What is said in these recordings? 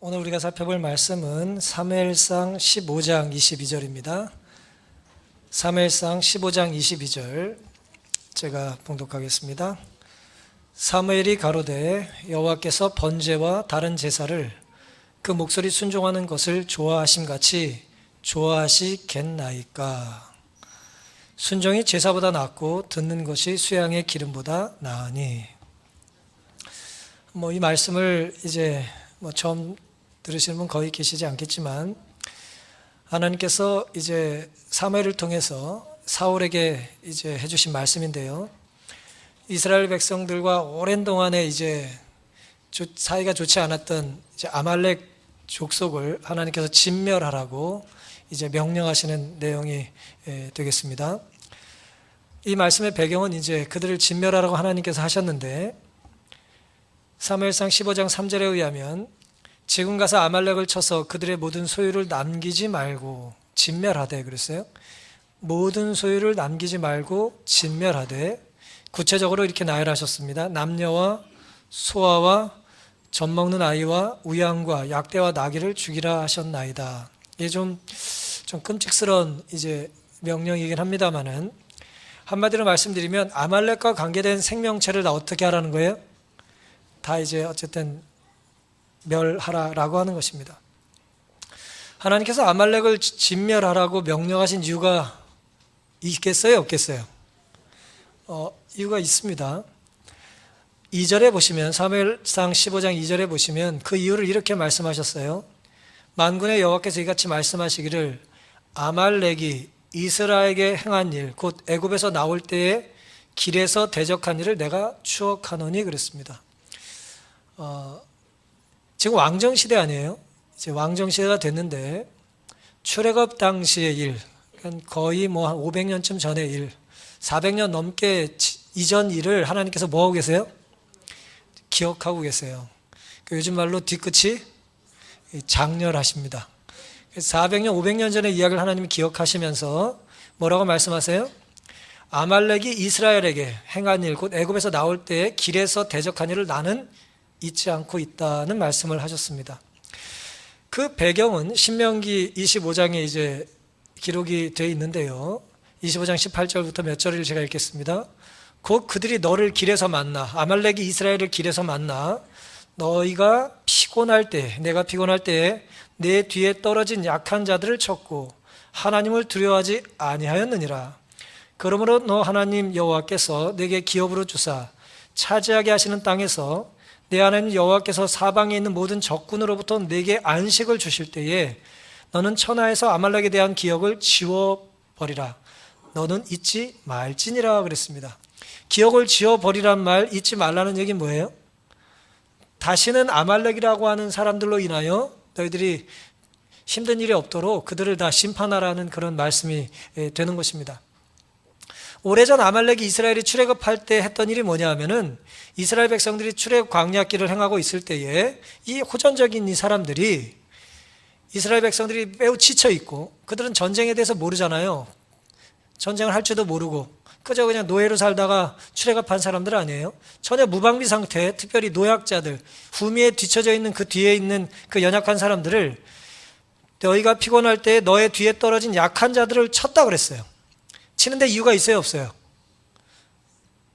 오늘 우리가 살펴볼 말씀은 사무엘상 15장 22절입니다. 사무엘상 15장 22절 제가 봉독하겠습니다. 사무엘이 가로되 여호와께서 번제와 다른 제사를 그 목소리 순종하는 것을 좋아하심같이 좋아하시겠나이까. 순종이 제사보다 낫고 듣는 것이 수양의 기름보다 나으니. 이 말씀을 이제 처음 들으시는 분 거의 계시지 않겠지만, 하나님께서 이제 사무엘을 통해서 사울에게 이제 해주신 말씀인데요. 이스라엘 백성들과 오랜 동안에 이제 사이가 좋지 않았던 이제 아말렉 족속을 하나님께서 진멸하라고 이제 명령하시는 내용이 되겠습니다. 이 말씀의 배경은 이제 그들을 진멸하라고 하나님께서 하셨는데, 사무엘상 15장 3절에 의하면 지금 가서 아말렉을 쳐서 그들의 모든 소유를 남기지 말고 진멸하되 그랬어요. 모든 소유를 남기지 말고 진멸하되, 구체적으로 이렇게 나열하셨습니다. 남녀와 소아와 젖먹는 아이와 우양과 약대와 나귀를 죽이라 하셨나이다. 이게 좀 끔찍스러운 이제 명령이긴 합니다만은, 한마디로 말씀드리면 아말렉과 관계된 생명체를 다 어떻게 하라는 거예요? 다 이제 어쨌든 멸하라라고 하는 것입니다. 하나님께서 아말렉을 진멸하라고 명령하신 이유가 있겠어요? 없겠어요? 이유가 있습니다. 2절에 보시면, 사무엘상 15장 2절에 보시면 그 이유를 이렇게 말씀하셨어요. 만군의 여호와께서 이같이 말씀하시기를 아말렉이 이스라엘에게 행한 일, 곧 애굽에서 나올 때에 길에서 대적한 일을 내가 추억하노니 그랬습니다. 지금 왕정시대 아니에요? 이제 왕정시대가 됐는데, 출애굽 당시의 일, 거의 한 500년쯤 전의 일, 400년 넘게 이전 일을 하나님께서 뭐하고 계세요? 기억하고 계세요. 요즘 말로 뒤끝이 장렬하십니다. 400년, 500년 전의 이야기를 하나님이 기억하시면서 뭐라고 말씀하세요? 아말렉이 이스라엘에게 행한 일, 곧 애굽에서 나올 때에 길에서 대적한 일을 나는 잊지 않고 있다는 말씀을 하셨습니다. 그 배경은 신명기 25장에 이제 기록이 되어 있는데요. 25장 18절부터 몇 절을 제가 읽겠습니다. 곧 그들이 너를 길에서 만나, 아말렉이 이스라엘을 길에서 만나 너희가 피곤할 때, 내가 피곤할 때에 내 뒤에 떨어진 약한 자들을 쳤고 하나님을 두려워하지 아니하였느니라. 그러므로 너 하나님 여호와께서 내게 기업으로 주사 차지하게 하시는 땅에서 내 하나님 여호와께서 사방에 있는 모든 적군으로부터 내게 안식을 주실 때에 너는 천하에서 아말렉에 대한 기억을 지워버리라. 너는 잊지 말지니라 그랬습니다. 기억을 지워버리란 말, 잊지 말라는 얘기는 뭐예요? 다시는 아말렉이라고 하는 사람들로 인하여 너희들이 힘든 일이 없도록 그들을 다 심판하라는 그런 말씀이 되는 것입니다. 오래전 아말렉이 이스라엘이 출애굽할 때 했던 일이 뭐냐 하면은, 이스라엘 백성들이 출애굽 광야길을 행하고 있을 때에 이 호전적인 이 사람들이, 이스라엘 백성들이 매우 지쳐 있고 그들은 전쟁에 대해서 모르잖아요. 전쟁을 할 줄도 모르고 그저 그냥 노예로 살다가 출애굽한 사람들 아니에요. 전혀 무방비 상태, 특별히 노약자들, 후미에 뒤처져 있는 그 뒤에 있는 그 연약한 사람들을 너희가 피곤할 때 너의 뒤에 떨어진 약한 자들을 쳤다 그랬어요. 치는데 이유가 있어요, 없어요?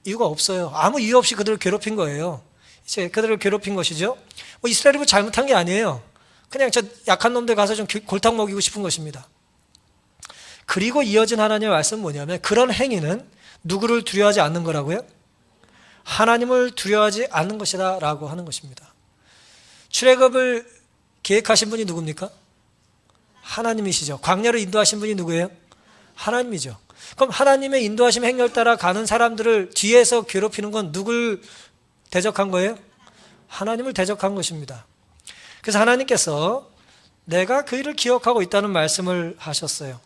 이유가 없어요. 아무 이유 없이 그들을 괴롭힌 거예요. 이제 그들을 괴롭힌 것이죠. 이스라엘이 뭐 잘못한 게 아니에요. 그냥 저 약한 놈들 가서 좀 골탕 먹이고 싶은 것입니다. 그리고 이어진 하나님의 말씀은 뭐냐면, 그런 행위는 누구를 두려워하지 않는 거라고요? 하나님을 두려워하지 않는 것이다 라고 하는 것입니다. 출애굽을 계획하신 분이 누굽니까? 하나님이시죠. 광야로 인도하신 분이 누구예요? 하나님이죠. 그럼 하나님의 인도하심 행렬 따라 가는 사람들을 뒤에서 괴롭히는 건 누굴 대적한 거예요? 하나님을 대적한 것입니다. 그래서 하나님께서 내가 그 일을 기억하고 있다는 말씀을 하셨어요.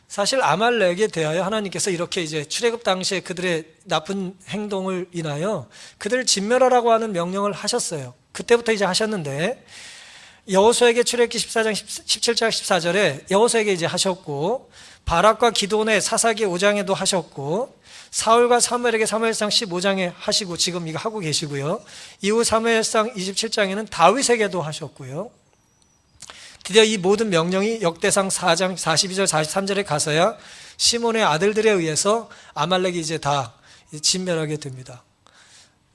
사실 아말렉에 대하여 하나님께서 이렇게 이제 출애굽 당시에 그들의 나쁜 행동을 인하여 그들을 진멸하라고 하는 명령을 하셨어요. 그때부터 이제 하셨는데, 여호수아에게 출애굽기 14장 17절 14절에 여호수아에게 이제 하셨고, 바락과 기드온의 사사기 5장에도 하셨고, 사울과 사무엘에게 사무엘상 15장에 하시고 지금 이거 하고 계시고요. 이후 사무엘상 27장에는 다윗에게도 하셨고요. 드디어 이 모든 명령이 역대상 4장 42절 43절에 가서야 시몬의 아들들에 의해서 아말렉이 이제 다 진멸하게 됩니다.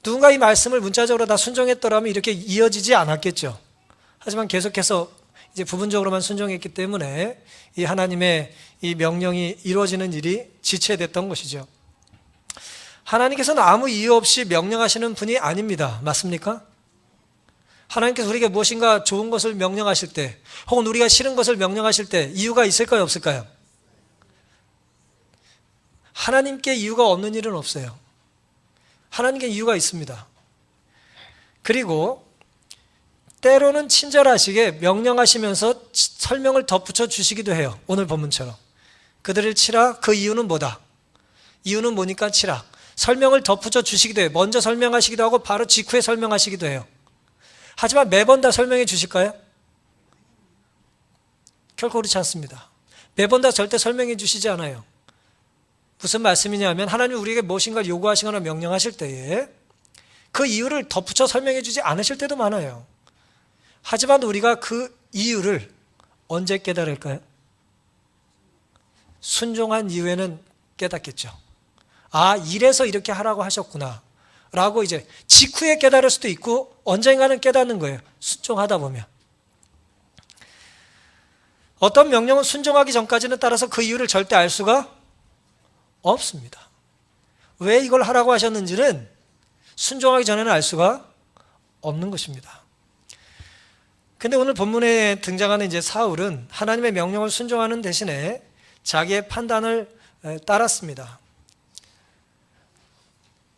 누군가 이 말씀을 문자적으로 다 순종했더라면 이렇게 이어지지 않았겠죠. 하지만 계속해서 이제 부분적으로만 순종했기 때문에 이 하나님의 이 명령이 이루어지는 일이 지체됐던 것이죠. 하나님께서는 아무 이유 없이 명령하시는 분이 아닙니다. 맞습니까? 하나님께서 우리에게 무엇인가 좋은 것을 명령하실 때, 혹은 우리가 싫은 것을 명령하실 때 이유가 있을까요, 없을까요? 하나님께 이유가 없는 일은 없어요. 하나님께 이유가 있습니다. 그리고 때로는 친절하시게 명령하시면서 설명을 덧붙여 주시기도 해요. 오늘 본문처럼. 그들을 치라. 그 이유는 뭐다? 이유는 뭐니까 치라. 설명을 덧붙여 주시기도 해요. 먼저 설명하시기도 하고 바로 직후에 설명하시기도 해요. 하지만 매번 다 설명해 주실까요? 결코 그렇지 않습니다. 매번 다 절대 설명해 주시지 않아요. 무슨 말씀이냐면 하나님이 우리에게 무엇인가를 요구하시거나 명령하실 때에 그 이유를 덧붙여 설명해 주지 않으실 때도 많아요. 하지만 우리가 그 이유를 언제 깨달을까요? 순종한 이후에는 깨닫겠죠. 아, 이래서 이렇게 하라고 하셨구나 라고 이제 직후에 깨달을 수도 있고 언젠가는 깨닫는 거예요. 순종하다 보면. 어떤 명령은 순종하기 전까지는 따라서 그 이유를 절대 알 수가 없습니다. 왜 이걸 하라고 하셨는지는 순종하기 전에는 알 수가 없는 것입니다. 근데 오늘 본문에 등장하는 이제 사울은 하나님의 명령을 순종하는 대신에 자기의 판단을 따랐습니다.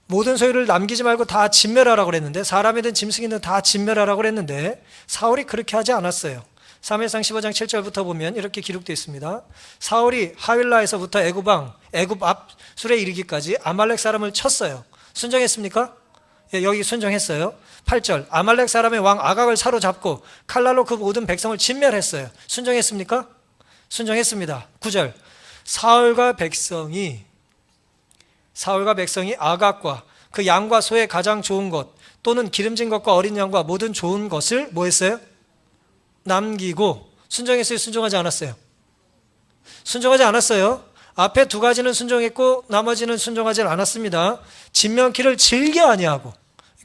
모든 소유를 남기지 말고 다 진멸하라고 그랬는데, 사람이든 짐승이든 다 진멸하라고 그랬는데 사울이 그렇게 하지 않았어요. 사무엘상 15장 7절부터 보면 이렇게 기록되어 있습니다. 사울이 하윌라에서부터 애굽 앞술에 이르기까지 아말렉 사람을 쳤어요. 순종했습니까? 예, 여기 순종했어요. 8절 아말렉 사람의 왕 아각을 사로잡고 칼날로 그 모든 백성을 진멸했어요. 순종했습니까? 순종했습니다. 9절 사울과 백성이 아각과 그 양과 소의 가장 좋은 것 또는 기름진 것과 어린 양과 모든 좋은 것을 뭐 했어요? 남기고. 순종했어요? 순종하지 않았어요? 순종하지 않았어요. 앞에 두 가지는 순종했고 나머지는 순종하지 않았습니다. 진명키를 즐겨 아니하고.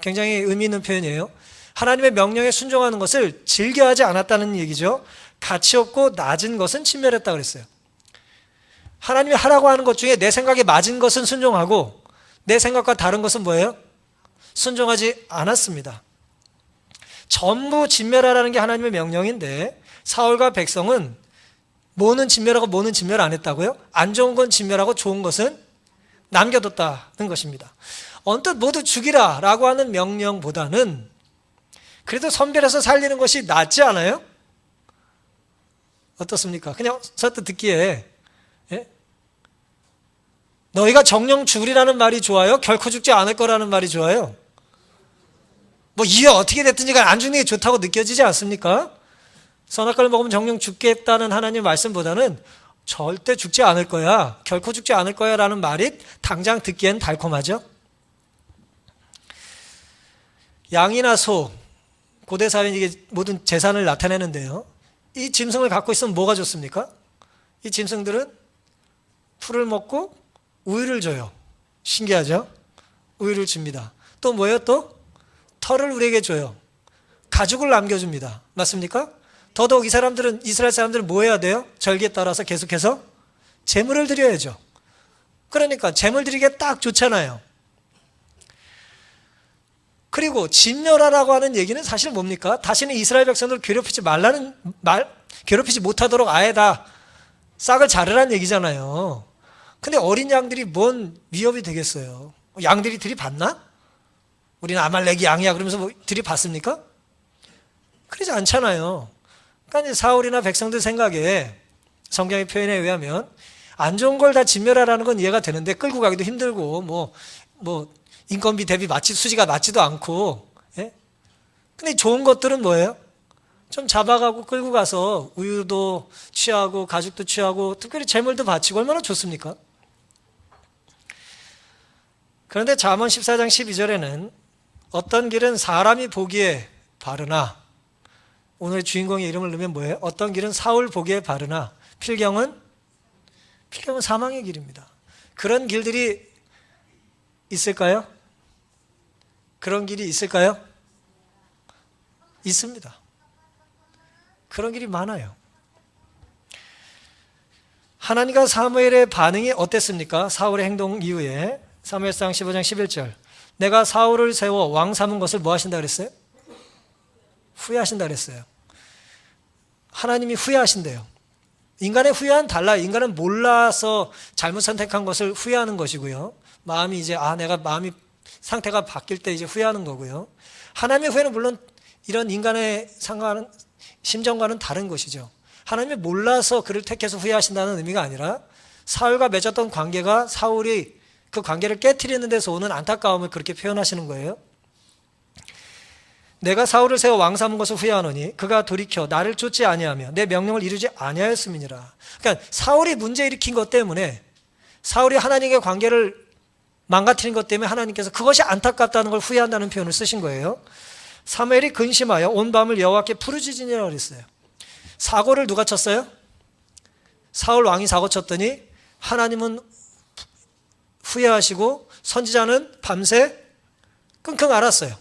굉장히 의미 있는 표현이에요. 하나님의 명령에 순종하는 것을 즐겨하지 않았다는 얘기죠. 가치 없고 낮은 것은 진멸했다고 그랬어요. 하나님이 하라고 하는 것 중에 내 생각에 맞은 것은 순종하고 내 생각과 다른 것은 뭐예요? 순종하지 않았습니다. 전부 진멸하라는 게 하나님의 명령인데 사울과 백성은 뭐는 진멸하고 뭐는 진멸 안 했다고요? 안 좋은 건 진멸하고 좋은 것은 남겨뒀다는 것입니다. 언뜻 모두 죽이라 라고 하는 명령보다는 그래도 선별해서 살리는 것이 낫지 않아요? 어떻습니까? 그냥 선뜻 듣기에 너희가 정령 죽으리라는 말이 좋아요? 결코 죽지 않을 거라는 말이 좋아요? 뭐 이게 어떻게 됐든지 안 죽는 게 좋다고 느껴지지 않습니까? 선악과를 먹으면 정령 죽겠다는 하나님 말씀보다는 절대 죽지 않을 거야, 결코 죽지 않을 거야 라는 말이 당장 듣기엔 달콤하죠? 양이나 소, 고대사회는 이게 모든 재산을 나타내는데요. 이 짐승을 갖고 있으면 뭐가 좋습니까? 이 짐승들은 풀을 먹고 우유를 줘요. 신기하죠? 우유를 줍니다. 또 뭐예요? 또 털을 우리에게 줘요. 가죽을 남겨줍니다. 맞습니까? 더더욱 이스라엘 사람들은 뭐 해야 돼요? 절기에 따라서 계속해서 제물을 드려야죠. 그러니까 제물 드리기에 딱 좋잖아요. 그리고 진멸하라고 하는 얘기는 사실 뭡니까? 다시는 이스라엘 백성들을 괴롭히지 못하도록 아예 다 싹을 자르라는 얘기잖아요. 근데 어린 양들이 뭔 위협이 되겠어요? 양들이 들이받나? 우리는 아말렉이 양이야 그러면서 뭐 들이받습니까? 그러지 않잖아요. 그러니까 사울이나 백성들 생각에 성경의 표현에 의하면 안 좋은 걸 다 진멸하라는 건 이해가 되는데 끌고 가기도 힘들고 뭐 인건비 대비 수지가 맞지도 않고, 예? 근데 좋은 것들은 뭐예요? 좀 잡아가고 끌고 가서 우유도 취하고 가죽도 취하고 특별히 재물도 바치고 얼마나 좋습니까? 그런데 잠언 14장 12절에는 어떤 길은 사람이 보기에 바르나, 오늘의 주인공의 이름을 넣으면 뭐예요? 어떤 길은 사울 보기에 바르나 필경은 사망의 길입니다. 그런 길들이 있을까요? 그런 길이 있을까요? 있습니다. 그런 길이 많아요. 하나님과 사무엘의 반응이 어땠습니까? 사울의 행동 이후에 사무엘상 15장 11절, 내가 사울을 세워 왕 삼은 것을 뭐 하신다 그랬어요? 후회하신다 그랬어요. 하나님이 후회하신대요. 인간의 후회는 달라요. 인간은 몰라서 잘못 선택한 것을 후회하는 것이고요. 마음이 이제 내가 마음이 상태가 바뀔 때 이제 후회하는 거고요. 하나님의 후회는 물론 이런 인간의 심정과는 다른 것이죠. 하나님이 몰라서 그를 택해서 후회하신다는 의미가 아니라 사울과 맺었던 관계가 사울이 그 관계를 깨트리는 데서 오는 안타까움을 그렇게 표현하시는 거예요. 내가 사울을 세워 왕 삼은 것을 후회하노니 그가 돌이켜 나를 쫓지 아니하며 내 명령을 이루지 아니하였음이니라. 그러니까 사울이 문제 일으킨 것 때문에, 사울이 하나님의 관계를 망가뜨린 것 때문에 하나님께서 그것이 안타깝다는 걸 후회한다는 표현을 쓰신 거예요. 사무엘이 근심하여 온 밤을 여호와께 부르짖으니라 그랬어요. 사고를 누가 쳤어요? 사울 왕이 사고 쳤더니 하나님은 후회하시고 선지자는 밤새 끙끙 앓았어요.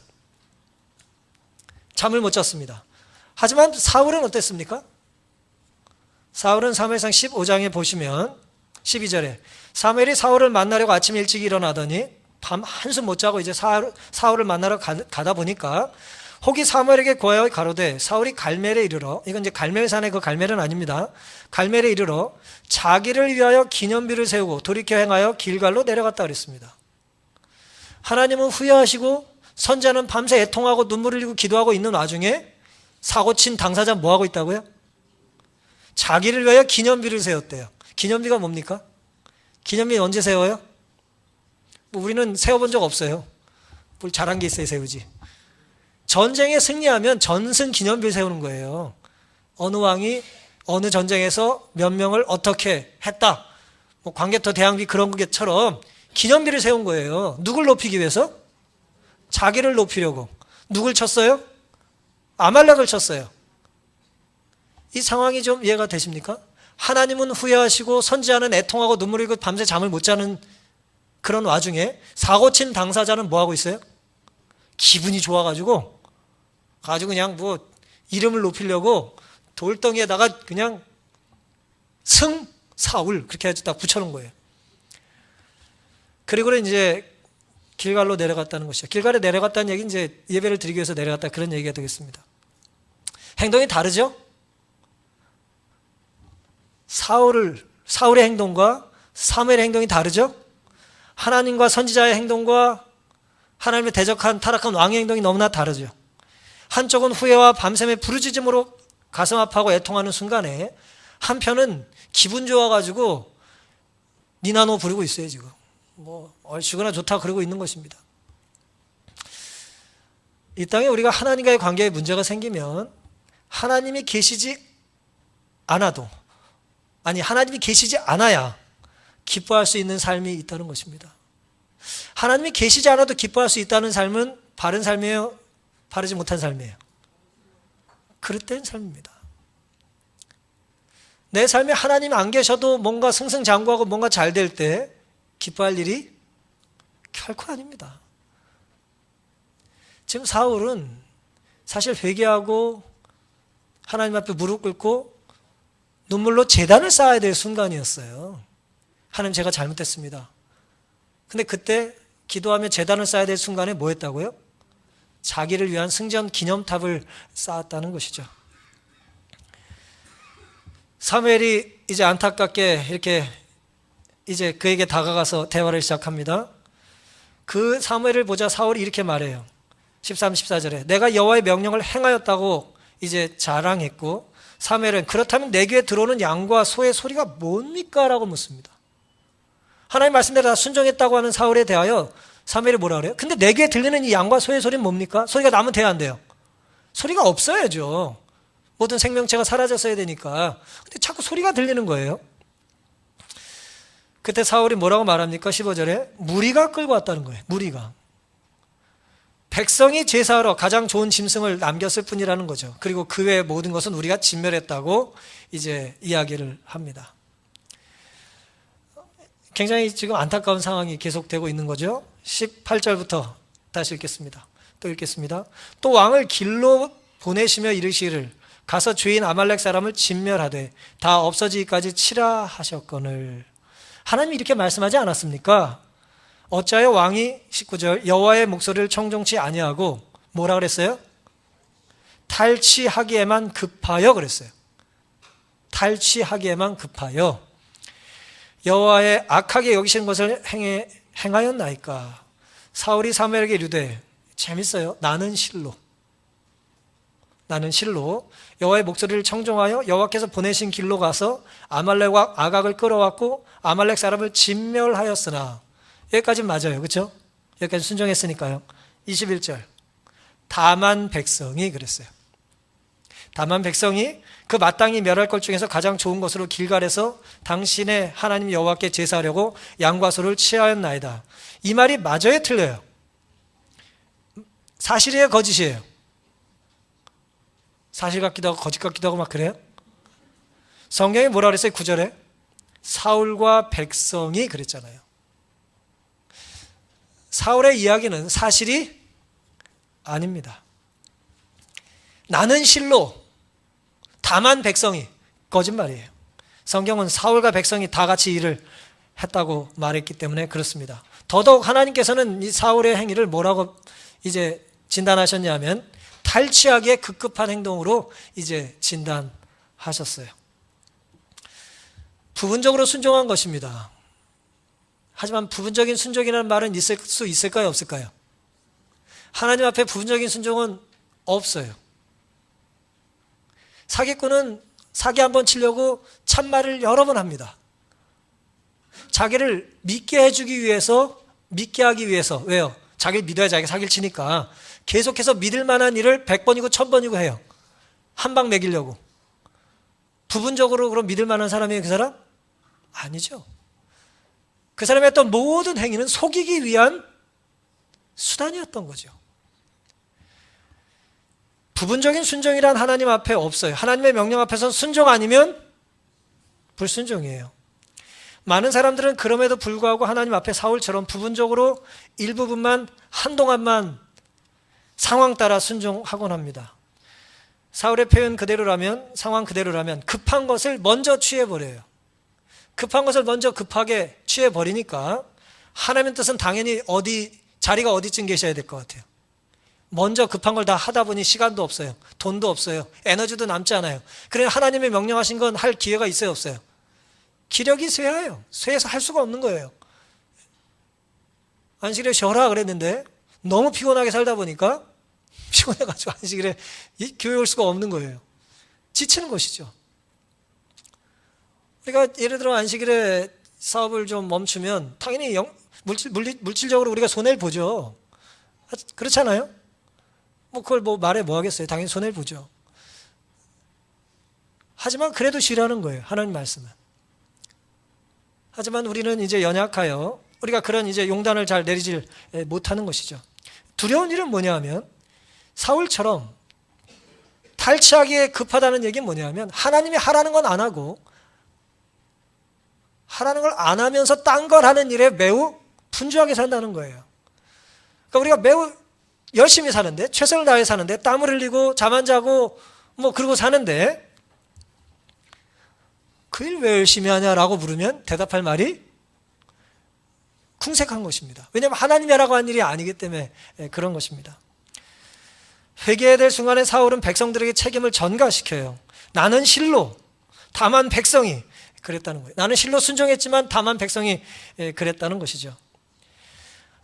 잠을 못 잤습니다. 하지만 사울은 어땠습니까? 사울은 사무엘상 15장에 보시면 12절에 사무엘이 사울을 만나려고 아침 일찍 일어나더니 밤 한숨 못 자고 이제 사울을 만나러 가다 보니까 혹이 사무엘에게 고하여 가로되 사울이 갈멜에 이르러, 이건 이제 갈멜산의 그 갈멜은 아닙니다. 갈멜에 이르러 자기를 위하여 기념비를 세우고 돌이켜 행하여 길갈로 내려갔다 그랬습니다. 하나님은 후회하시고 선자는 밤새 애통하고 눈물을 흘리고 기도하고 있는 와중에 사고친 당사자 뭐 하고 있다고요? 자기를 위하여 기념비를 세웠대요. 기념비가 뭡니까? 기념비 언제 세워요? 뭐 우리는 세워본 적 없어요. 뭘 잘한 게 있어야 세우지. 전쟁에 승리하면 전승 기념비를 세우는 거예요. 어느 왕이 어느 전쟁에서 몇 명을 어떻게 했다, 뭐 광개토 대항비 그런 것처럼 기념비를 세운 거예요. 누굴 높이기 위해서? 자기를 높이려고. 누굴 쳤어요? 아말렉을 쳤어요. 이 상황이 좀 이해가 되십니까? 하나님은 후회하시고 선지자는 애통하고 눈물 흘리고 밤새 잠을 못 자는 그런 와중에 사고친 당사자는 뭐 하고 있어요? 기분이 좋아가지고 그냥 뭐 이름을 높이려고 돌덩이에다가 그냥 사울 그렇게 해서 딱 붙여놓은 거예요. 그리고 이제 길갈로 내려갔다는 것이죠. 길갈에 내려갔다는 얘기는 이제 예배를 드리기 위해서 내려갔다 그런 얘기가 되겠습니다. 행동이 다르죠? 사울의 행동과 사무엘의 행동이 다르죠? 하나님과 선지자의 행동과 하나님의 대적한 타락한 왕의 행동이 너무나 다르죠. 한쪽은 후회와 밤샘의 부르짖음으로 가슴 아파하고 애통하는 순간에 한편은 기분 좋아가지고 니나노 부르고 있어요. 지금 뭐 얼씨구나 좋다 그러고 있는 것입니다. 이 땅에 우리가 하나님과의 관계에 문제가 생기면 하나님이 계시지 않아야 기뻐할 수 있는 삶이 있다는 것입니다. 하나님이 계시지 않아도 기뻐할 수 있다는 삶은 바른 삶이에요? 바르지 못한 삶이에요? 그릇된 삶입니다. 내 삶에 하나님이 안 계셔도 뭔가 승승장구하고 뭔가 잘 될 때 기뻐할 일이 결코 아닙니다. 지금 사울은 사실 회개하고 하나님 앞에 무릎 꿇고 눈물로 제단을 쌓아야 될 순간이었어요. 하나님 제가 잘못했습니다. 근데 그때 기도하며 제단을 쌓아야 될 순간에 뭐 했다고요? 자기를 위한 승전 기념탑을 쌓았다는 것이죠. 사무엘이 이제 안타깝게 이렇게 이제 그에게 다가가서 대화를 시작합니다. 그 사무엘을 보자 사울이 이렇게 말해요. 13, 14절에 내가 여호와의 명령을 행하였다고 이제 자랑했고, 사무엘은 그렇다면 내 귀에 들어오는 양과 소의 소리가 뭡니까? 라고 묻습니다. 하나님 말씀대로 다 순종했다고 하는 사울에 대하여 사무엘이 뭐라 그래요? 근데 내 귀에 들리는 이 양과 소의 소리는 뭡니까? 소리가 나면 돼야 안 돼요? 소리가 없어야죠. 모든 생명체가 사라졌어야 되니까. 근데 자꾸 소리가 들리는 거예요. 그때 사울이 뭐라고 말합니까? 15절에 무리가 끌고 왔다는 거예요. 무리가. 백성이 제사하러 가장 좋은 짐승을 남겼을 뿐이라는 거죠. 그리고 그 외의 모든 것은 우리가 진멸했다고 이제 이야기를 합니다. 굉장히 지금 안타까운 상황이 계속되고 있는 거죠. 18절부터 다시 읽겠습니다. 또 읽겠습니다. 또 왕을 길로 보내시며 이르시기를 가서 죄인 아말렉 사람을 진멸하되 다 없어지기까지 치라 하셨거늘. 하나님이 이렇게 말씀하지 않았습니까? 어찌하여 왕이 19절 여호와의 목소리를 청종치 아니하고 뭐라 그랬어요? 탈취하기에만 급하여 그랬어요. 탈취하기에만 급하여 여호와의 악하게 여기신 것을 행하였나이까. 사울이 사무엘에게 이르되, 재밌어요. 나는 실로 여호와의 목소리를 청종하여 여호와께서 보내신 길로 가서 아말렉과 아각을 끌어왔고 아말렉 사람을 진멸하였으나. 여기까지는 맞아요. 그렇죠? 여기까지 순종했으니까요. 21절 다만 백성이 그랬어요. 다만 백성이 그 마땅히 멸할 것 중에서 가장 좋은 것으로 길갈에서 당신의 하나님 여호와께 제사하려고 양과 소를 취하였나이다. 이 말이 맞아요, 틀려요? 사실이에요, 거짓이에요? 사실 같기도 하고 거짓 같기도 하고 막 그래요? 성경이 뭐라 그랬어요? 9절에 사울과 백성이 그랬잖아요. 사울의 이야기는 사실이 아닙니다. 나는 실로 다만 백성이, 거짓말이에요. 성경은 사울과 백성이 다 같이 일을 했다고 말했기 때문에 그렇습니다. 더더욱 하나님께서는 이 사울의 행위를 뭐라고 이제 진단하셨냐면 탈취하기에 급급한 행동으로 이제 진단하셨어요. 부분적으로 순종한 것입니다. 하지만 부분적인 순종이라는 말은 있을 수 있을까요? 없을까요? 하나님 앞에 부분적인 순종은 없어요. 사기꾼은 사기 한번 치려고 참말을 여러 번 합니다. 자기를 믿게 해주기 위해서, 믿게 하기 위해서. 왜요? 자기를 믿어야 자기가 사기를 치니까 계속해서 믿을 만한 일을 100번이고 1000번이고 해요. 한 방 매기려고. 부분적으로 그럼 믿을 만한 사람이에요, 그 사람? 아니죠. 그 사람이 했던 모든 행위는 속이기 위한 수단이었던 거죠. 부분적인 순종이란 하나님 앞에 없어요. 하나님의 명령 앞에서는 순종 아니면 불순종이에요. 많은 사람들은 그럼에도 불구하고 하나님 앞에 사울처럼 부분적으로 일부분만, 한동안만 상황 따라 순종하곤 합니다. 사울의 표현 그대로라면, 상황 그대로라면 급한 것을 먼저 취해버려요. 급한 것을 먼저 급하게 취해버리니까 하나님의 뜻은 당연히 자리가 어디쯤 계셔야 될 것 같아요. 먼저 급한 걸 다 하다 보니 시간도 없어요. 돈도 없어요. 에너지도 남지 않아요. 그래 하나님이 명령하신 건 할 기회가 있어요, 없어요? 기력이 쇠해요. 쇠해서 할 수가 없는 거예요. 안식일에 쉬어라 그랬는데 너무 피곤하게 살다 보니까 피곤해가지고 안식일에 교회 올 수가 없는 거예요. 지치는 것이죠. 우리가 예를 들어 안식일에 사업을 좀 멈추면 당연히 물질적으로 우리가 손해를 보죠. 그렇잖아요? 그걸 말해 뭐 하겠어요. 당연히 손해를 보죠. 하지만 그래도 쉬라는 거예요. 하나님 말씀은. 하지만 우리는 이제 연약하여 우리가 그런 이제 용단을 잘 내리질 못하는 것이죠. 두려운 일은 뭐냐 하면 사울처럼 탈취하기에 급하다는 얘기는 뭐냐 하면 하나님이 하라는 건 안 하고 하라는 걸 안 하면서 딴 걸 하는 일에 매우 분주하게 산다는 거예요. 그러니까 우리가 매우 열심히 사는데, 최선을 다해 사는데, 땀을 흘리고 잠 안 자고 그러고 사는데 그 일 왜 열심히 하냐라고 물으면 대답할 말이 궁색한 것입니다. 왜냐하면 하나님이 하라고 한 일이 아니기 때문에 그런 것입니다. 회개해야 될 순간에 사울은 백성들에게 책임을 전가시켜요. 나는 실로, 다만 백성이 그랬다는 거예요. 나는 실로 순종했지만 다만 백성이 그랬다는 것이죠.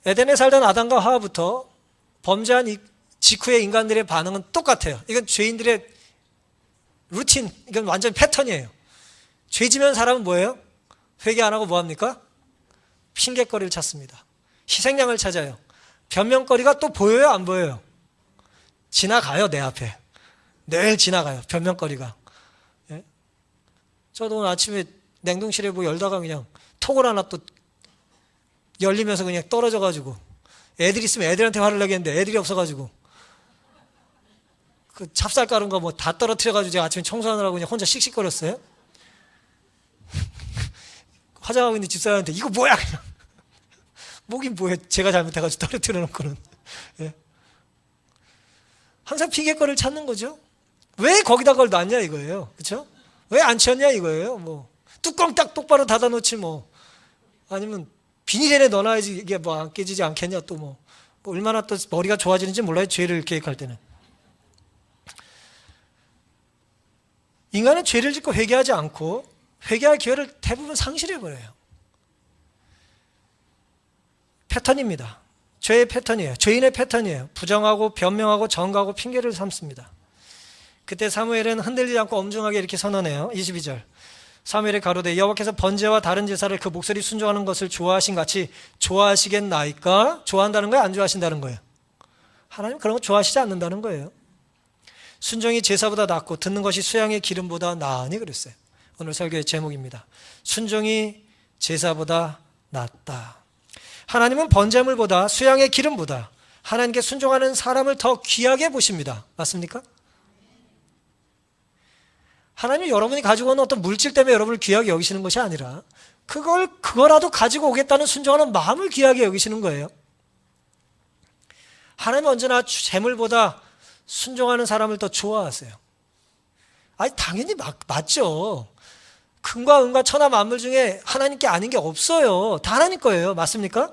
에덴에 살던 아담과 하와부터 범죄한 직후의 인간들의 반응은 똑같아요. 이건 죄인들의 루틴, 이건 완전 패턴이에요. 죄 지면 사람은 뭐예요? 회개 안 하고 뭐합니까? 핑계거리를 찾습니다. 희생양을 찾아요. 변명거리가 또 보여요, 안 보여요? 지나가요, 내 앞에. 늘 지나가요, 변명거리가. 예? 저도 오늘 아침에 냉동실에 뭐 열다가 그냥 톡을 하나 또 열리면서 그냥 떨어져가지고 애들 있으면 애들한테 화를 내겠는데 애들이 없어가지고 그 찹쌀가루인가 뭐 다 떨어뜨려가지고 제가 아침에 청소하느라고 그냥 혼자 씩씩거렸어요. 화장하고 있는 집사람한테 이거 뭐야 그냥 뭐긴 뭐해 제가 잘못해가지고 떨어뜨려 놓고는. 예. 항상 핑계거리를 찾는 거죠. 왜 거기다 그걸 놨냐 이거예요. 그렇죠? 왜 안 치웠냐 이거예요. 뭐 뚜껑 딱 똑바로 닫아놓지 뭐 아니면 비닐에 넣어놔야지 이게 뭐 안 깨지지 않겠냐 또 뭐 얼마나 또 머리가 좋아지는지 몰라요. 죄를 계획할 때는. 인간은 죄를 짓고 회개하지 않고 회개할 기회를 대부분 상실해버려요. 패턴입니다. 죄의 패턴이에요. 죄인의 패턴이에요. 부정하고 변명하고 정가하고 핑계를 삼습니다. 그때 사무엘은 흔들리지 않고 엄중하게 이렇게 선언해요. 22절. 사무엘이 가로되 여호와께서 번제와 다른 제사를 그 목소리 순종하는 것을 좋아하신 같이 좋아하시겠나이까? 좋아한다는 거예요? 안 좋아하신다는 거예요? 하나님 그런 거 좋아하시지 않는다는 거예요. 순종이 제사보다 낫고 듣는 것이 수양의 기름보다 나으니 그랬어요. 오늘 설교의 제목입니다. 순종이 제사보다 낫다. 하나님은 번제물보다 수양의 기름보다 하나님께 순종하는 사람을 더 귀하게 보십니다. 맞습니까? 하나님은 여러분이 가지고 오는 어떤 물질 때문에 여러분을 귀하게 여기시는 것이 아니라 그거라도 가지고 오겠다는 순종하는 마음을 귀하게 여기시는 거예요. 하나님은 언제나 재물보다 순종하는 사람을 더 좋아하세요. 아니 당연히 맞죠. 금과 은과 천하 만물 중에 하나님께 아닌 게 없어요. 다 하나님 거예요. 맞습니까?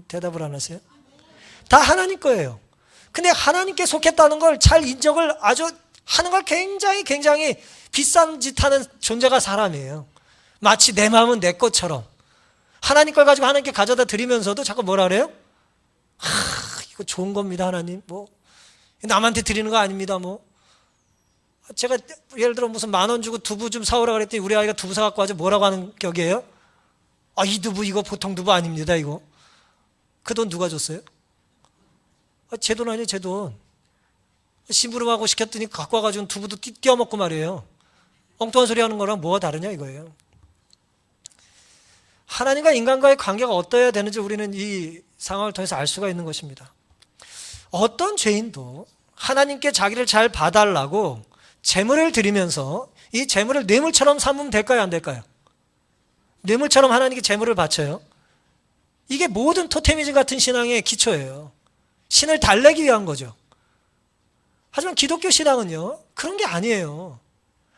대답을 안 하세요? 다 하나님 거예요. 근데 하나님께 속했다는 걸 잘 인정을 아주 하는 걸 굉장히 비싼 짓 하는 존재가 사람이에요. 마치 내 마음은 내 것처럼 하나님 걸 가지고 하나님께 가져다 드리면서도 자꾸 뭐라 그래요? 이거 좋은 겁니다 하나님. 뭐 남한테 드리는 거 아닙니다. 뭐 제가 예를 들어 무슨 10,000원 주고 두부 좀 사오라 그랬더니 우리 아이가 두부 사갖고 와서 뭐라고 하는 격이에요? 이 두부 이거 보통 두부 아닙니다 이거. 그 돈 누가 줬어요? 제 돈 아니에요 제 돈. 심부름하고 시켰더니 갖고 와가지고 두부도 띄워 먹고 말이에요. 엉뚱한 소리 하는 거랑 뭐가 다르냐 이거예요. 하나님과 인간과의 관계가 어떠해야 되는지 우리는 이 상황을 통해서 알 수가 있는 것입니다. 어떤 죄인도 하나님께 자기를 잘 봐달라고 재물을 드리면서 이 재물을 뇌물처럼 삼으면 될까요 안 될까요? 뇌물처럼 하나님께 재물을 바쳐요. 이게 모든 토테미즘 같은 신앙의 기초예요. 신을 달래기 위한 거죠. 하지만 기독교 신앙은요 그런 게 아니에요.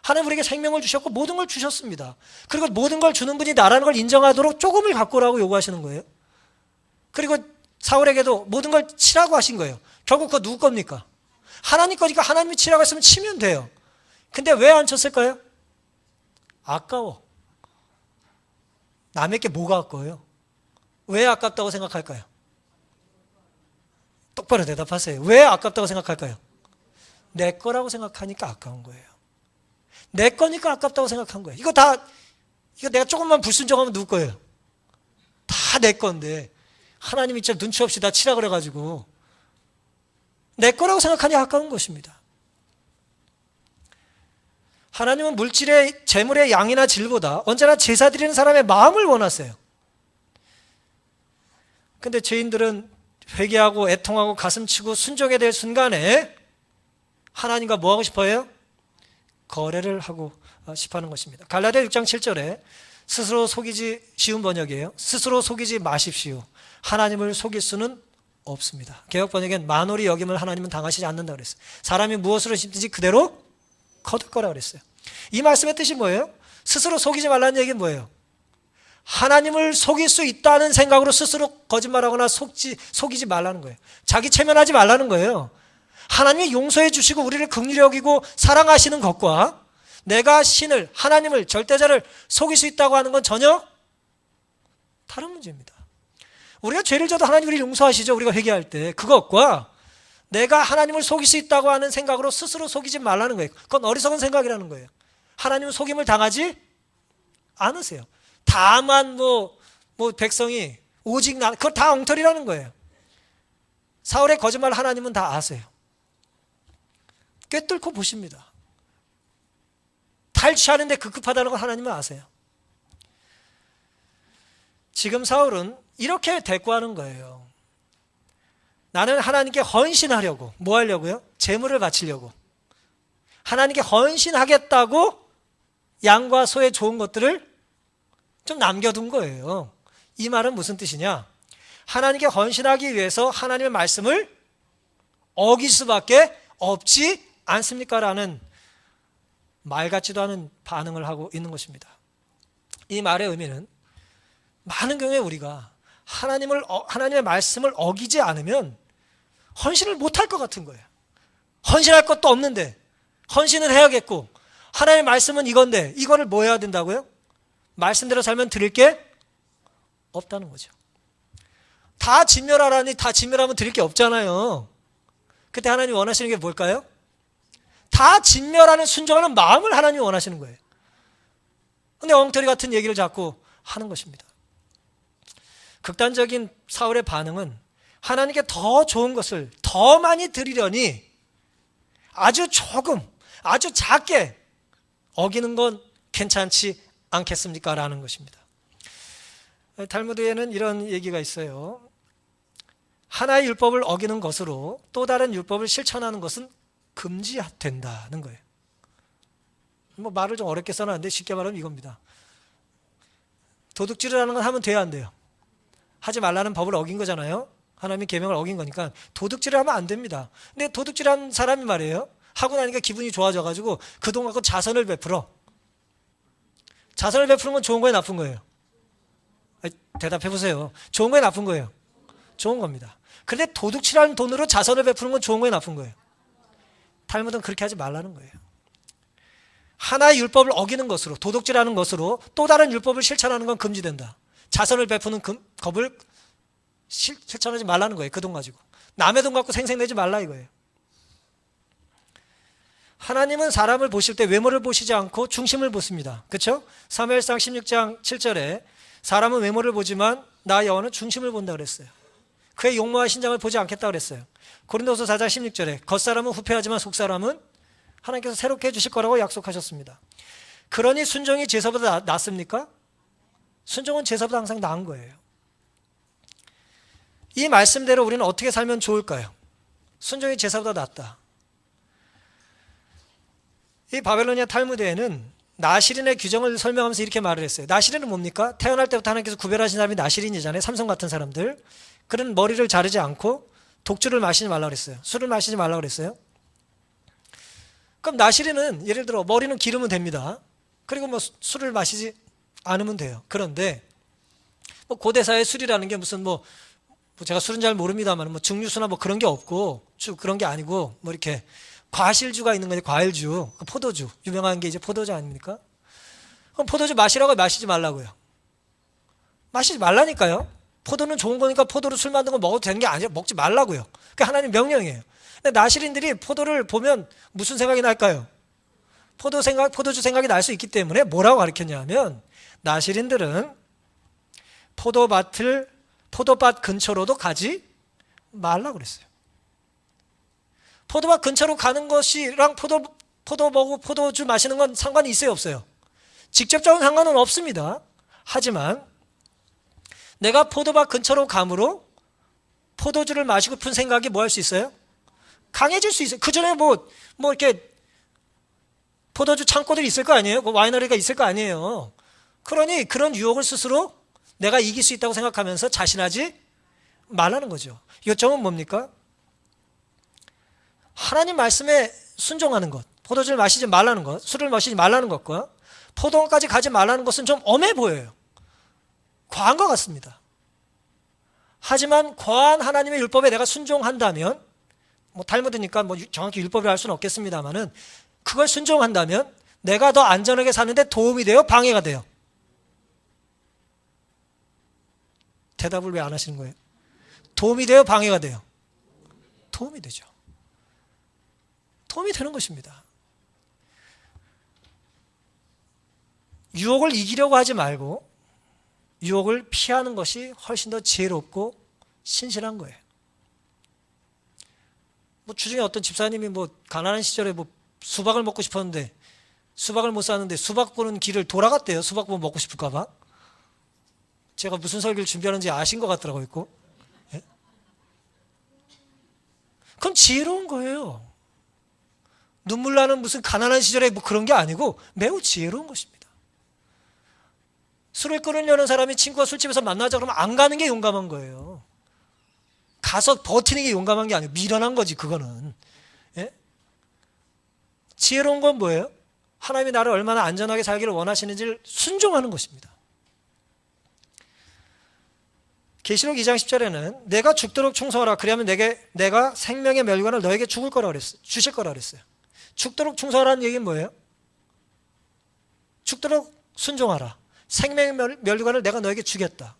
하나님 우리에게 생명을 주셨고 모든 걸 주셨습니다. 그리고 모든 걸 주는 분이 나라는 걸 인정하도록 조금을 갖고 오라고 요구하시는 거예요. 그리고 사울에게도 모든 걸 치라고 하신 거예요. 결국 그거 누구 겁니까? 하나님 거니까 하나님이 치라고 했으면 치면 돼요. 근데 왜 안 쳤을까요? 아까워. 남에게 뭐가 아까워요? 왜 아깝다고 생각할까요? 똑바로 대답하세요. 왜 아깝다고 생각할까요? 내 거라고 생각하니까 아까운 거예요. 내 거니까 아깝다고 생각한 거예요. 이거 내가 조금만 불순종하면 누구 거예요? 다 내 건데 하나님이 진짜 눈치 없이 다 치라 그래가지고 내 거라고 생각하니 아까운 것입니다. 하나님은 물질의 재물의 양이나 질보다 언제나 제사 드리는 사람의 마음을 원하세요. 근데 죄인들은 회개하고 애통하고 가슴치고 순종해야 될 순간에 하나님과 뭐 하고 싶어요? 거래를 하고 싶어하는 것입니다. 갈라디아 6장 7절에 스스로 속이지 쉬운 번역이에요. 스스로 속이지 마십시오. 하나님을 속일 수는 없습니다. 개역 번역엔 만홀히 여김을 하나님은 당하시지 않는다고 그랬어요. 사람이 무엇으로 심든지 그대로 거둘 거라고 그랬어요. 이 말씀의 뜻이 뭐예요? 스스로 속이지 말라는 얘기는 뭐예요? 하나님을 속일 수 있다는 생각으로 스스로 거짓말하거나 속이지 말라는 거예요. 자기 체면하지 말라는 거예요. 하나님이 용서해 주시고 우리를 긍휼히 여기고 사랑하시는 것과 내가 신을, 하나님을, 절대자를 속일 수 있다고 하는 건 전혀 다른 문제입니다. 우리가 죄를 져도 하나님 우리를 용서하시죠. 우리가 회개할 때. 그것과 내가 하나님을 속일 수 있다고 하는 생각으로 스스로 속이지 말라는 거예요. 그건 어리석은 생각이라는 거예요. 하나님은 속임을 당하지 않으세요. 다만 백성이 오직 그걸 다 엉터리라는 거예요. 사울의 거짓말 하나님은 다 아세요. 꿰뚫고 보십니다. 다 잘 취하는데 급급하다는 걸 하나님은 아세요. 지금 사울은 이렇게 대꾸하는 거예요. 나는 하나님께 헌신하려고. 뭐 하려고요? 재물을 바치려고. 하나님께 헌신하겠다고 양과 소의 좋은 것들을 좀 남겨둔 거예요. 이 말은 무슨 뜻이냐? 하나님께 헌신하기 위해서 하나님의 말씀을 어길 수밖에 없지 않습니까? 라는 말 같지도 않은 반응을 하고 있는 것입니다. 이 말의 의미는 많은 경우에 우리가 하나님의 말씀을 어기지 않으면 헌신을 못할 것 같은 거예요. 헌신할 것도 없는데 헌신을 해야겠고, 하나님의 말씀은 이건데 이거를 뭐 해야 된다고요? 말씀대로 살면 드릴 게 없다는 거죠. 다 진멸하라니 다 진멸하면 드릴 게 없잖아요. 그때 하나님이 원하시는 게 뭘까요? 다 진멸하는 순종하는 마음을 하나님이 원하시는 거예요. 근데 엉터리 같은 얘기를 자꾸 하는 것입니다. 극단적인 사울의 반응은 하나님께 더 좋은 것을 더 많이 드리려니 아주 조금, 아주 작게 어기는 건 괜찮지 않겠습니까? 라는 것입니다. 탈무드에는 이런 얘기가 있어요. 하나의 율법을 어기는 것으로 또 다른 율법을 실천하는 것은 금지된다는 거예요. 뭐 말을 좀 어렵게 써놨는데 쉽게 말하면 이겁니다. 도둑질을 하는 건 하면 돼야 안 돼요? 하지 말라는 법을 어긴 거잖아요. 하나님의 계명을 어긴 거니까 도둑질을 하면 안 됩니다. 근데 도둑질한 사람이 말이에요, 하고 나니까 기분이 좋아져가지고 그 돈 갖고 자선을 베풀어. 자선을 베푸는 건 좋은 거예요, 나쁜 거예요? 대답해 보세요. 좋은 거예요, 나쁜 거예요? 좋은 겁니다. 그런데 도둑질한 돈으로 자선을 베푸는 건 좋은 거예요, 나쁜 거예요? 탈무드는 그렇게 하지 말라는 거예요. 하나의 율법을 어기는 것으로, 도둑질하는 것으로 또 다른 율법을 실천하는 건 금지된다. 자선을 베푸는 법을 실천하지 말라는 거예요. 그 돈 가지고 남의 돈 갖고 생색내지 말라 이거예요. 하나님은 사람을 보실 때 외모를 보시지 않고 중심을 보십니다. 그렇죠? 사무엘상 16장 7절에 사람은 외모를 보지만 나 여호와는 중심을 본다 그랬어요. 그의 용모와 신장을 보지 않겠다 그랬어요. 고린도서 4장 16절에 겉사람은 후패하지만 속사람은 하나님께서 새롭게 해주실 거라고 약속하셨습니다. 그러니 순종이 제사보다 낫습니까? 순종은 제사보다 항상 나은 거예요. 이 말씀대로 우리는 어떻게 살면 좋을까요? 순종이 제사보다 낫다. 이 바벨로니아 탈무드에는 나시린의 규정을 설명하면서 이렇게 말을 했어요. 나시린은 뭡니까? 태어날 때부터 하나님께서 구별하신 사람이 나시린이잖아요. 삼손 같은 사람들. 그런 머리를 자르지 않고 독주를 마시지 말라고 그랬어요. 술을 마시지 말라고 그랬어요. 그럼 나시린은 예를 들어 머리는 기르면 됩니다. 그리고 뭐 술을 마시지 않으면 돼요. 그런데 뭐 고대사의 술이라는 게 무슨 뭐 제가 술은 잘 모릅니다만 뭐 증류수나 뭐 그런 게 없고 그런 게 아니고 뭐 이렇게 과실주가 있는 거죠. 과일주, 포도주. 유명한 게 이제 포도주 아닙니까? 그럼 포도주 마시라고 마시지 말라고요. 마시지 말라니까요. 포도는 좋은 거니까 포도로 술 만든 거 먹어도 되는 게 아니라 먹지 말라고요. 그게 하나님 명령이에요. 근데 나시린들이 포도를 보면 무슨 생각이 날까요? 포도주 생각이 날 수 있기 때문에 뭐라고 가르쳤냐면 나시린들은 포도밭 근처로도 가지 말라고 그랬어요. 포도밭 근처로 가는 것이랑 포도 먹고 포도주 마시는 건 상관이 있어요, 없어요? 직접적인 상관은 없습니다. 하지만 내가 포도밭 근처로 감으로 포도주를 마시고픈 생각이 뭐 할 수 있어요? 강해질 수 있어요. 그 전에 뭐 이렇게 포도주 창고들이 있을 거 아니에요? 와이너리가 있을 거 아니에요? 그러니 그런 유혹을 스스로 내가 이길 수 있다고 생각하면서 자신하지 말라는 거죠. 요점은 뭡니까? 하나님 말씀에 순종하는 것, 포도주를 마시지 말라는 것, 술을 마시지 말라는 것과 포도원까지 가지 말라는 것은 좀 엄해 보여요. 과한 것 같습니다. 하지만 과한 하나님의 율법에 내가 순종한다면, 뭐 탈무드니까 뭐 정확히 율법이라 할 수는 없겠습니다만은 그걸 순종한다면 내가 더 안전하게 사는데 도움이 돼요? 방해가 돼요? 대답을 왜 안 하시는 거예요? 도움이 돼요? 방해가 돼요? 도움이 되죠. 도움이 되는 것입니다. 유혹을 이기려고 하지 말고 유혹을 피하는 것이 훨씬 더 지혜롭고 신실한 거예요. 뭐 주중에 어떤 집사님이 뭐 가난한 시절에 뭐 수박을 먹고 싶었는데 수박을 못 샀는데 수박 보는 길을 돌아갔대요. 수박 보면 먹고 싶을까 봐. 제가 무슨 설교를 준비하는지 아신 것 같더라고요. 있고. 예? 그건 지혜로운 거예요. 눈물 나는 무슨 가난한 시절에 뭐 그런 게 아니고 매우 지혜로운 것입니다. 술을 끊으려는 사람이 친구가 술집에서 만나자 그러면 안 가는 게 용감한 거예요. 가서 버티는 게 용감한 게 아니고 미련한 거지 그거는. 예? 지혜로운 건 뭐예요? 하나님이 나를 얼마나 안전하게 살기를 원하시는지를 순종하는 것입니다. 계시록 2장 10절에는 내가 죽도록 충성하라. 그리하면 내가 생명의 멸관을 너에게 주실 거라 그랬어요. 죽도록 충성하라는 얘기는 뭐예요? 죽도록 순종하라. 생명의 멸관을 내가 너에게 주겠다.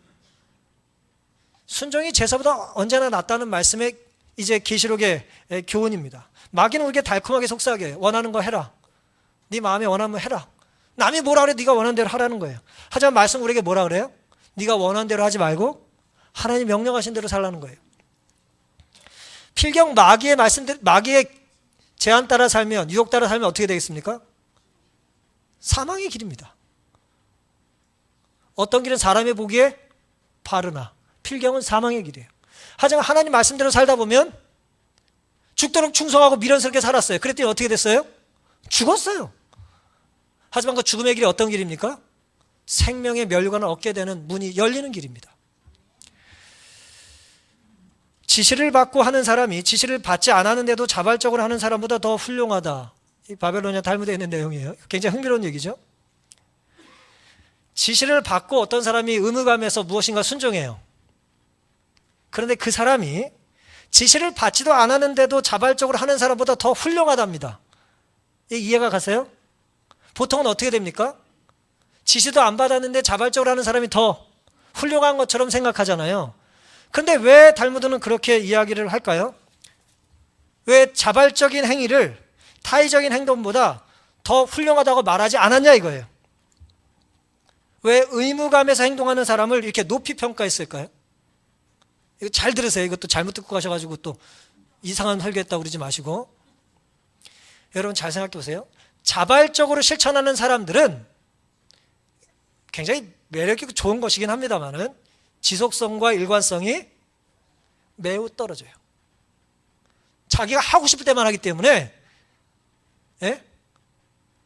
순종이 제사보다 언제나 낫다는 말씀의 이제 계시록의 교훈입니다. 마귀는 우리에게 달콤하게 속삭여요. 원하는 거 해라. 네 마음에 원하는 거 해라. 남이 뭐라 그래 네가 원하는 대로 하라는 거예요. 하지만 말씀 우리에게 뭐라 그래요? 네가 원하는 대로 하지 말고 하나님 명령하신 대로 살라는 거예요. 필경 마귀의 제안 따라 살면, 유혹 따라 살면 어떻게 되겠습니까? 사망의 길입니다. 어떤 길은 사람이 보기에 바르나 필경은 사망의 길이에요. 하지만 하나님 말씀대로 살다 보면 죽도록 충성하고 미련스럽게 살았어요. 그랬더니 어떻게 됐어요? 죽었어요. 하지만 그 죽음의 길이 어떤 길입니까? 생명의 멸관을 얻게 되는 문이 열리는 길입니다. 지시를 받고 하는 사람이 지시를 받지 않았는데도 자발적으로 하는 사람보다 더 훌륭하다. 이 바벨로니아 탈무드에 있는 내용이에요. 굉장히 흥미로운 얘기죠. 지시를 받고 어떤 사람이 의무감에서 무엇인가 순종해요. 그런데 그 사람이 지시를 받지도 않았는데도 자발적으로 하는 사람보다 더 훌륭하답니다. 이해가 가세요? 보통은 어떻게 됩니까? 지시도 안 받았는데 자발적으로 하는 사람이 더 훌륭한 것처럼 생각하잖아요. 그런데 왜 탈무드는 그렇게 이야기를 할까요? 왜 자발적인 행위를 타의적인 행동보다 더 훌륭하다고 말하지 않았냐 이거예요. 왜 의무감에서 행동하는 사람을 이렇게 높이 평가했을까요? 이거 잘 들으세요. 이것도 잘못 듣고 가셔가지고 또 이상한 설교했다고 그러지 마시고. 여러분 잘 생각해 보세요. 자발적으로 실천하는 사람들은 굉장히 매력있고 좋은 것이긴 합니다만은 지속성과 일관성이 매우 떨어져요. 자기가 하고 싶을 때만 하기 때문에, 예?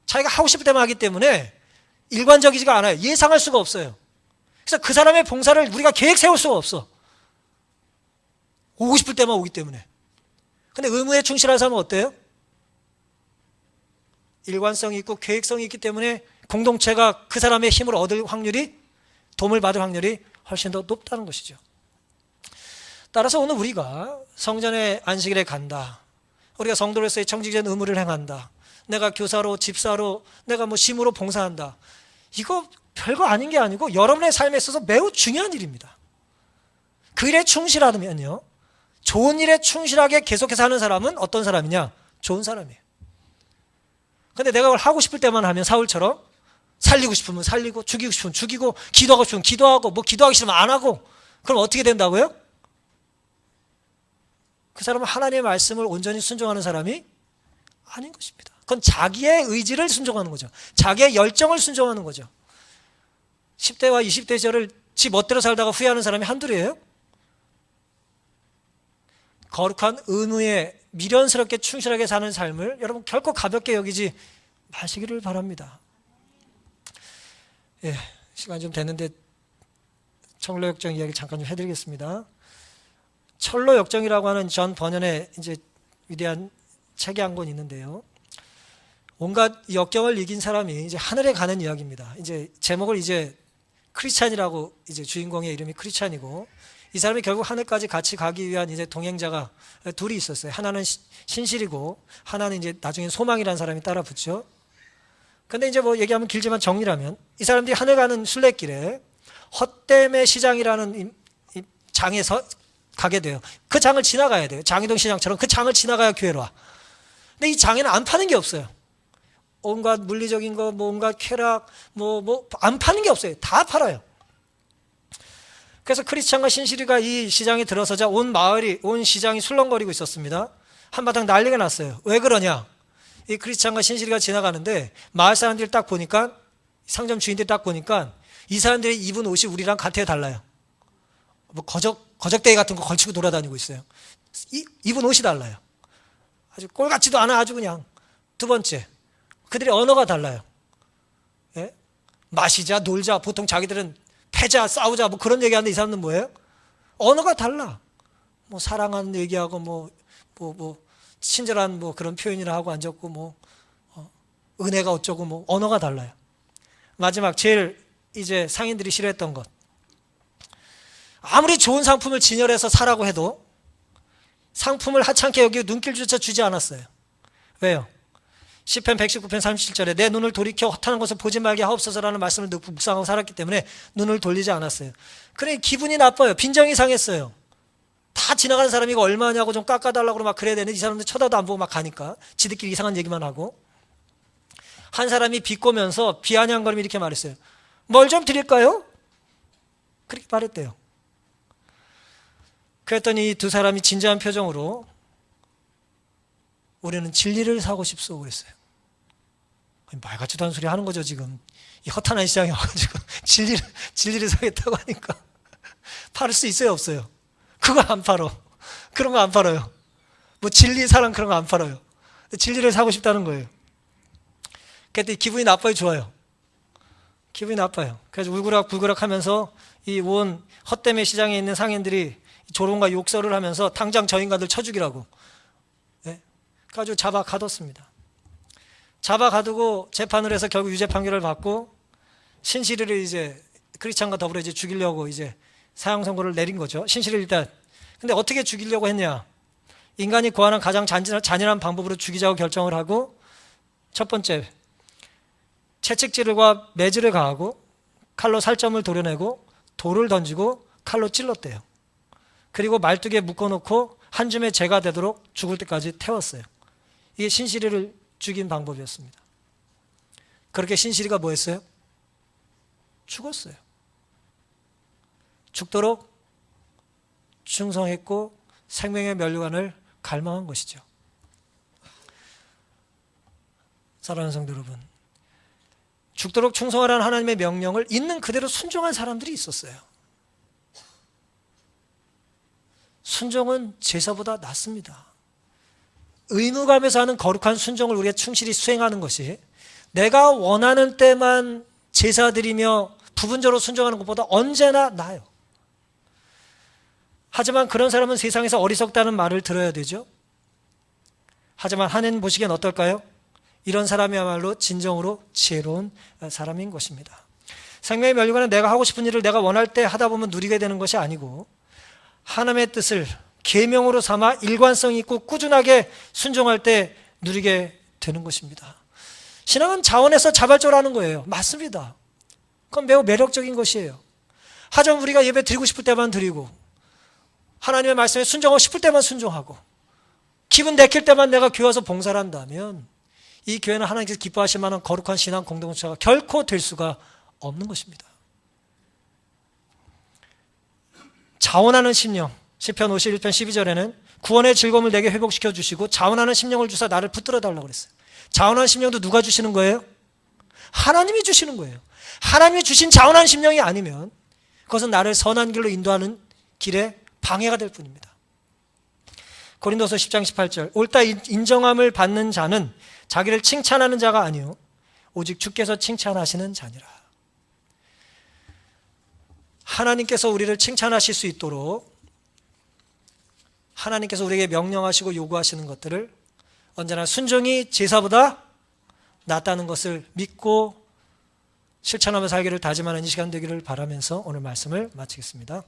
자기가 하고 싶을 때만 하기 때문에 일관적이지가 않아요. 예상할 수가 없어요. 그래서 그 사람의 봉사를 우리가 계획 세울 수가 없어. 오고 싶을 때만 오기 때문에. 근데 의무에 충실한 사람은 어때요? 일관성이 있고 계획성이 있기 때문에 공동체가 그 사람의 힘을 얻을 확률이, 도움을 받을 확률이 훨씬 더 높다는 것이죠. 따라서 오늘 우리가 성전에 안식일에 간다. 우리가 성도로서의 청직된 의무를 행한다. 내가 교사로, 집사로, 내가 뭐 심으로 봉사한다. 이거 별거 아닌 게 아니고 여러분의 삶에 있어서 매우 중요한 일입니다. 그 일에 충실하면요. 좋은 일에 충실하게 계속해서 하는 사람은 어떤 사람이냐? 좋은 사람이에요. 근데 내가 그걸 하고 싶을 때만 하면 사울처럼 살리고 싶으면 살리고 죽이고 싶으면 죽이고 기도하고 싶으면 기도하고 뭐 기도하기 싫으면 안 하고 그럼 어떻게 된다고요? 그 사람은 하나님의 말씀을 온전히 순종하는 사람이 아닌 것입니다. 그건 자기의 의지를 순종하는 거죠. 자기의 열정을 순종하는 거죠. 10대와 20대 시절을 지 멋대로 살다가 후회하는 사람이 한둘이에요? 거룩한 의무에 미련스럽게 충실하게 사는 삶을 여러분 결코 가볍게 여기지 마시기를 바랍니다. 예, 시간 좀 됐는데 철로역정 이야기 잠깐 좀 해드리겠습니다. 철로역정이라고 하는 존 버년의 이제 위대한 책이 한 권 있는데요. 온갖 역경을 이긴 사람이 이제 하늘에 가는 이야기입니다. 이제 제목을 이제 크리스찬이라고 이제 주인공의 이름이 크리스찬이고 이 사람이 결국 하늘까지 같이 가기 위한 이제 동행자가 둘이 있었어요. 하나는 신실이고 하나는 이제 나중에 소망이라는 사람이 따라 붙죠. 근데 이제 뭐 얘기하면 길지만 정리라면 이 사람들이 하늘 가는 순례길에 헛됨의 시장이라는 이 장에서 가게 돼요. 그 장을 지나가야 돼요. 장이동 시장처럼 그 장을 지나가야 교회로 와. 근데 이 장에는 안 파는 게 없어요. 온갖 물리적인 거, 뭐 온갖 쾌락, 뭐 안 파는 게 없어요. 다 팔아요. 그래서 크리스찬과 신실이가 이 시장에 들어서자 온 마을이, 온 시장이 술렁거리고 있었습니다. 한바탕 난리가 났어요. 왜 그러냐? 이 크리스찬과 신실이가 지나가는데 마을 사람들이 딱 보니까, 상점 주인들이 딱 보니까 이 사람들이 입은 옷이 우리랑 같아요, 달라요? 뭐 거적대기 같은 거 걸치고 돌아다니고 있어요. 입은 옷이 달라요. 아주 꼴 같지도 않아. 아주 그냥. 두 번째, 그들의 언어가 달라요. 예? 마시자, 놀자. 보통 자기들은 패자, 싸우자, 뭐 그런 얘기하는데 이 사람들은 뭐예요? 언어가 달라. 뭐 사랑하는 얘기하고 뭐 친절한 뭐 그런 표현이나 하고 앉았고 뭐 은혜가 어쩌고 뭐 언어가 달라요. 마지막 제일 이제 상인들이 싫어했던 것. 아무리 좋은 상품을 진열해서 사라고 해도 상품을 하찮게 여기고 눈길조차 주지 않았어요. 왜요? 시편 119편 37절에 내 눈을 돌이켜 헛하는 것을 보지 말게 하옵소서라는 말씀을 듣고 묵상하고 살았기 때문에 눈을 돌리지 않았어요. 그래 기분이 나빠요. 빈정이 상했어요. 다 지나가는 사람이 이거 얼마냐고 좀 깎아달라고 막 그래야 되는데 이 사람들 쳐다도 안 보고 막 가니까 지들끼리 이상한 얘기만 하고. 한 사람이 비꼬면서 비아냥거리며 이렇게 말했어요. 뭘 좀 드릴까요? 그렇게 말했대요. 그랬더니 이 두 사람이 진지한 표정으로 우리는 진리를 사고 싶소 그랬어요. 말 같지도 않은 소리 하는 거죠 지금. 이 허탄한 시장에 와가지고 진리를 사겠다고 하니까 팔을 수 있어요 없어요? 그거 안 팔어. 그런 거 안 팔아요. 뭐 진리 사랑 그런 거 안 팔아요. 진리를 사고 싶다는 거예요. 그랬더니 기분이 나빠요 좋아요? 기분이 나빠요. 그래서 울그락불그락 하면서 이 온 헛되매 시장에 있는 상인들이 조롱과 욕설을 하면서 당장 저 인간들 쳐 죽이라고. 네? 그래가지고 잡아 가뒀습니다. 잡아 가두고 재판을 해서 결국 유죄 판결을 받고 신실이를 이제 크리스찬과 더불어 이제 죽이려고 이제 사형 선고를 내린 거죠. 신실이를 일단. 근데 어떻게 죽이려고 했냐? 인간이 구하는 가장 잔인한 방법으로 죽이자고 결정을 하고 첫 번째 채찍질과 매질을 가하고 칼로 살점을 도려내고 돌을 던지고 칼로 찔렀대요. 그리고 말뚝에 묶어놓고 한 줌의 재가 되도록 죽을 때까지 태웠어요. 이게 신실이를 죽인 방법이었습니다. 그렇게 신실이가 뭐 했어요? 죽었어요. 죽도록 충성했고 생명의 면류관을 갈망한 것이죠. 사랑하는 성도 여러분, 죽도록 충성하라는 하나님의 명령을 있는 그대로 순종한 사람들이 있었어요. 순종은 제사보다 낫습니다. 의무감에서 하는 거룩한 순종을 우리가 충실히 수행하는 것이 내가 원하는 때만 제사 드리며 부분적으로 순종하는 것보다 언제나 나아요. 하지만 그런 사람은 세상에서 어리석다는 말을 들어야 되죠. 하지만 하나님 보시기엔 어떨까요? 이런 사람이야말로 진정으로 지혜로운 사람인 것입니다. 생명의 면류관은 내가 하고 싶은 일을 내가 원할 때 하다 보면 누리게 되는 것이 아니고 하나님의 뜻을 계명으로 삼아 일관성 있고 꾸준하게 순종할 때 누리게 되는 것입니다. 신앙은 자원에서 자발적으로 하는 거예요. 맞습니다. 그건 매우 매력적인 것이에요. 하지만 우리가 예배 드리고 싶을 때만 드리고 하나님의 말씀에 순종하고 싶을 때만 순종하고 기분 내킬 때만 내가 교회 와서 봉사를 한다면 이 교회는 하나님께서 기뻐하실 만한 거룩한 신앙 공동체가 결코 될 수가 없는 것입니다. 자원하는 심령, 시편 51편 12절에는 구원의 즐거움을 내게 회복시켜 주시고 자원하는 심령을 주사 나를 붙들어 달라고 그랬어요. 자원하는 심령도 누가 주시는 거예요? 하나님이 주시는 거예요. 하나님이 주신 자원하는 심령이 아니면 그것은 나를 선한 길로 인도하는 길에 방해가 될 뿐입니다. 고린도서 10장 18절 옳다 인정함을 받는 자는 자기를 칭찬하는 자가 아니요 오직 주께서 칭찬하시는 자니라. 하나님께서 우리를 칭찬하실 수 있도록 하나님께서 우리에게 명령하시고 요구하시는 것들을 언제나 순종이 제사보다 낫다는 것을 믿고 실천하며 살기를 다짐하는 이 시간 되기를 바라면서 오늘 말씀을 마치겠습니다.